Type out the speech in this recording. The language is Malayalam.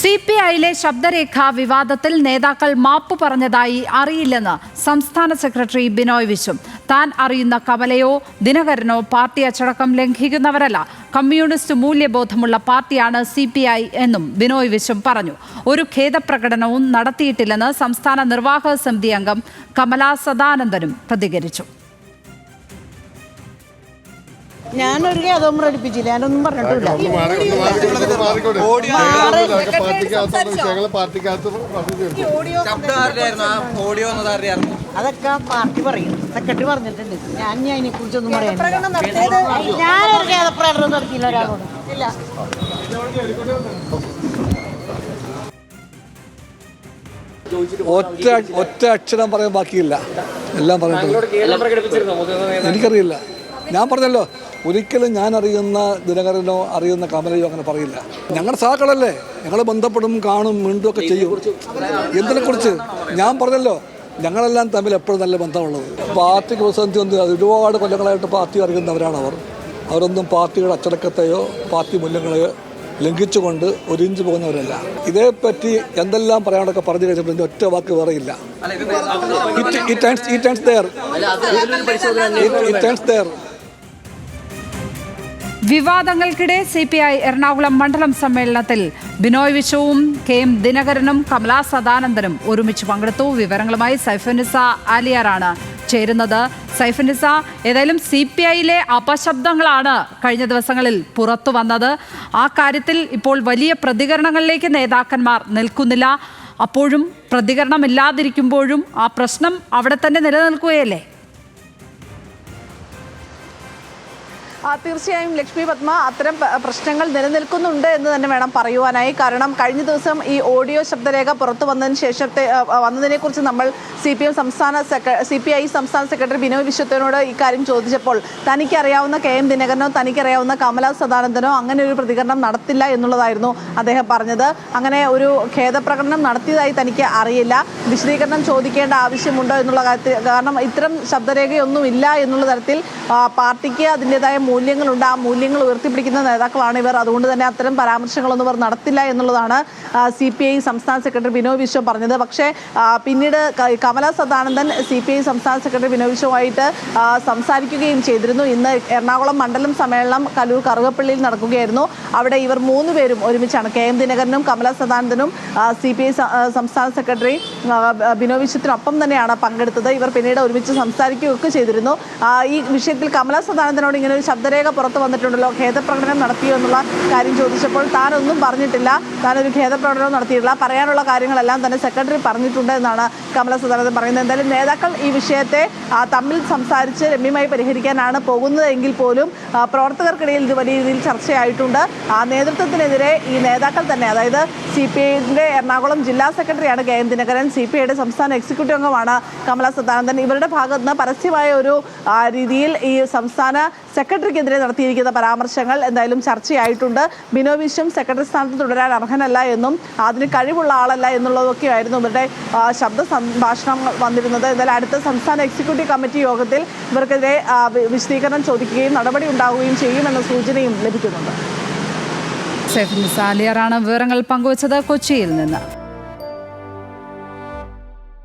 സിപിഐയിലെ ശബ്ദരേഖ വിവാദത്തിൽ നേതാക്കൾ മാപ്പ് പറഞ്ഞതായി അറിയില്ലെന്ന് സംസ്ഥാന സെക്രട്ടറി ബിനോയ് വിശ്വം. താൻ അറിയുന്ന കമലയോ ദിനകരനോ പാർട്ടി അച്ചടക്കം ലംഘിക്കുന്നവരല്ല. കമ്മ്യൂണിസ്റ്റ് മൂല്യബോധമുള്ള പാർട്ടിയാണ് സിപിഐ എന്നും ബിനോയ് വിശ്വം പറഞ്ഞു. ഒരു ഖേദപ്രകടനവും നടത്തിയിട്ടില്ലെന്ന് സംസ്ഥാന നിർവാഹക സമിതി അംഗം കമല സദാനന്ദനും പ്രതികരിച്ചു. ഞാനൊരു ഖേദവും പ്രകടിപ്പിച്ചില്ല, ഞാനൊന്നും പറഞ്ഞിട്ടില്ല. അതൊക്കെ പാർട്ടി പറയും, സെക്രട്ടറി പറഞ്ഞിട്ടുണ്ട്. ഞാൻ അതിനെ കുറിച്ചൊന്നും പറയാനില്ല. ഞാനൊരു ഖേദപ്രകടനം നടത്തിയില്ല ഒരാളോട്. ഇല്ല. ഒറ്റ അക്ഷരം പറയാൻ ബാക്കിയില്ല, എല്ലാം പറഞ്ഞിട്ടുണ്ട്. എനിക്കറിയില്ല. ഞാൻ പറഞ്ഞല്ലോ, ഒരിക്കലും ഞാൻ അറിയുന്ന ദിനകരനോ അറിയുന്ന കമലയോ അങ്ങനെ പറയില്ല. ഞങ്ങളുടെ സഹാക്കളല്ലേ, ഞങ്ങൾ ബന്ധപ്പെടും, കാണും, മിണ്ടുമൊക്കെ ചെയ്യും. എന്തിനെക്കുറിച്ച് ഞാൻ പറഞ്ഞല്ലോ, ഞങ്ങളെല്ലാം തമ്മിൽ എപ്പോഴും നല്ല ബന്ധമുള്ളത്. പാർട്ടിക്ക് പ്രതിസന്ധി വന്ന് ഒരുപാട് കൊല്ലങ്ങളായിട്ട് പാർട്ടി അറിയുന്നവരാണ് അവരൊന്നും പാർട്ടിയുടെ അച്ചടക്കത്തെയോ പാർട്ടി മൂല്യങ്ങളെയോ ലംഘിച്ചുകൊണ്ട് ഒരു ഇഞ്ച് പോകുന്നവരല്ല. ഇതേപ്പറ്റി എന്തെല്ലാം പറയാനൊക്കെ പറഞ്ഞു കഴിഞ്ഞപ്പോൾ ഒറ്റ വാക്ക് വേറെയില്ല. വിവാദങ്ങൾക്കിടെ സിപിഐ എറണാകുളം മണ്ഡലം സമ്മേളനത്തിൽ ബിനോയ് വിശ്വവും KM ദിനകരനും കമല സദാനന്ദനും ഒരുമിച്ച് പങ്കെടുത്തു. വിവരങ്ങളുമായി സൈഫുന്നിസ ആലിയാറാണ് ചേരുന്നത്. സൈഫുന്നിസ, ഏതായാലും സിപിഐയിലെ അപശബ്ദങ്ങളാണ് കഴിഞ്ഞ ദിവസങ്ങളിൽ പുറത്തു വന്നത്. ആ കാര്യത്തിൽ ഇപ്പോൾ വലിയ പ്രതികരണങ്ങളിലേക്ക് നേതാക്കന്മാർ നിൽക്കുന്നില്ല. അപ്പോഴും പ്രതികരണമില്ലാതിരിക്കുമ്പോഴും ആ പ്രശ്നം അവിടെ തന്നെ നിലനിൽക്കുകയല്ലേ? തീർച്ചയായും ലക്ഷ്മി പത്മ, അത്തരം പ്രശ്നങ്ങൾ നിലനിൽക്കുന്നുണ്ട് എന്ന് തന്നെ വേണം പറയുവാനായി. കാരണം കഴിഞ്ഞ ദിവസം ഈ ഓഡിയോ ശബ്ദരേഖ പുറത്തു വന്നതിനെക്കുറിച്ച് നമ്മൾ CPI സംസ്ഥാന സെക്രട്ടറി ബിനോയ് വിശ്വത്തിനോട് ഇക്കാര്യം ചോദിച്ചപ്പോൾ തനിക്കറിയാവുന്ന KM ദിനകരനോ തനിക്കറിയാവുന്ന കമല സദാനന്ദനോ അങ്ങനെ ഒരു പ്രതികരണം നടത്തില്ല എന്നുള്ളതായിരുന്നു അദ്ദേഹം പറഞ്ഞത്. അങ്ങനെ ഒരു ഖേദപ്രകടനം നടത്തിയതായി തനിക്ക് അറിയില്ല. വിശദീകരണം ചോദിക്കേണ്ട ആവശ്യമുണ്ടോ എന്നുള്ള കാര്യത്തിൽ, കാരണം ഇത്തരം ശബ്ദരേഖയൊന്നും ഇല്ല എന്നുള്ള തരത്തിൽ പാർട്ടിക്ക് അതിൻ്റെതായ മൂല്യങ്ങളുണ്ട്. ആ മൂല്യങ്ങൾ ഉയർത്തിപ്പിടിക്കുന്ന നേതാക്കളാണ് ഇവർ. അതുകൊണ്ട് തന്നെ അത്തരം പരാമർശങ്ങളൊന്നും ഇവർ നടത്തില്ല എന്നുള്ളതാണ് CPI സംസ്ഥാന സെക്രട്ടറി ബിനോയ് വിശ്വം പറഞ്ഞത്. പക്ഷേ പിന്നീട് കമല സദാനന്ദൻ CPI സംസ്ഥാന സെക്രട്ടറി ബിനോയ് വിശ്വമായിട്ട് സംസാരിക്കുകയും ചെയ്തിരുന്നു. ഇന്ന് എറണാകുളം മണ്ഡലം സമ്മേളനം കലൂർ കറുകപ്പള്ളിയിൽ നടക്കുകയായിരുന്നു. അവിടെ ഇവർ മൂന്നുപേരും ഒരുമിച്ചാണ്, KM ദിനകരനും കമല സദാനന്ദനും CPI സംസ്ഥാന സെക്രട്ടറി ബിനോയ് വിശ്വത്തിനൊപ്പം തന്നെയാണ് പങ്കെടുത്തത്. ഇവർ പിന്നീട് ഒരുമിച്ച് സംസാരിക്കുകയൊക്കെ ചെയ്തിരുന്നു. ഈ വിഷയത്തിൽ കമല സദാനന്ദനോട് ഇങ്ങനെ ഒരു ശബ്ദരേഖ പുറത്തു വന്നിട്ടുണ്ടല്ലോ, ഖേദപ്രകടനം നടത്തിയോ എന്നുള്ള കാര്യം ചോദിച്ചപ്പോൾ താനൊന്നും പറഞ്ഞിട്ടില്ല, താനൊരു ഖേദപ്രകടനവും നടത്തിയിട്ടില്ല, പറയാനുള്ള കാര്യങ്ങളെല്ലാം തന്നെ സെക്രട്ടറി പറഞ്ഞിട്ടുണ്ട് എന്നാണ് കമല സദാനന്ദൻ പറയുന്നത്. എന്തായാലും നേതാക്കൾ ഈ വിഷയത്തെ തമ്മിൽ സംസാരിച്ച് രമ്യമായി പരിഹരിക്കാനാണ് പോകുന്നതെങ്കിൽ പോലും പ്രവർത്തകർക്കിടയിൽ ഇത് വലിയ രീതിയിൽ ചർച്ചയായിട്ടുണ്ട്. നേതൃത്വത്തിനെതിരെ ഈ നേതാക്കൾ തന്നെ, അതായത് CPIയുടെ എറണാകുളം ജില്ലാ സെക്രട്ടറിയാണ് KM ദിനകരൻ, CPIയുടെ സംസ്ഥാന എക്സിക്യൂട്ടീവ് അംഗമാണ് കമല സദാനന്ദൻ. ഇവരുടെ ഭാഗത്ത് നിന്ന് പരസ്യമായ ഒരു രീതിയിൽ ഈ സംസ്ഥാന സെക്രട്ടറിക്കെതിരെ നടത്തിയിരിക്കുന്ന പരാമർശങ്ങൾ എന്തായാലും ചർച്ചയായിട്ടുണ്ട്. ബിനോയ് വിശ്വം സെക്രട്ടറി സ്ഥാനത്ത് തുടരാൻ അർഹനല്ല എന്നും അതിന് കഴിവുള്ള ആളല്ല എന്നുള്ളതൊക്കെയായിരുന്നു ഇവരുടെ ശബ്ദ സംഭാഷണം വന്നിരുന്നത്. എന്തായാലും അടുത്ത സംസ്ഥാന എക്സിക്യൂട്ടീവ് കമ്മിറ്റി യോഗത്തിൽ ഇവർക്കെതിരെ വിശദീകരണം ചോദിക്കുകയും നടപടി ഉണ്ടാവുകയും ചെയ്യുമെന്ന സൂചനയും ലഭിക്കുന്നുണ്ട്. സൈഫുന്നിസ ആലിയാറാണ് വിവരങ്ങൾ പങ്കുവച്ചത് കൊച്ചിയിൽ നിന്ന്.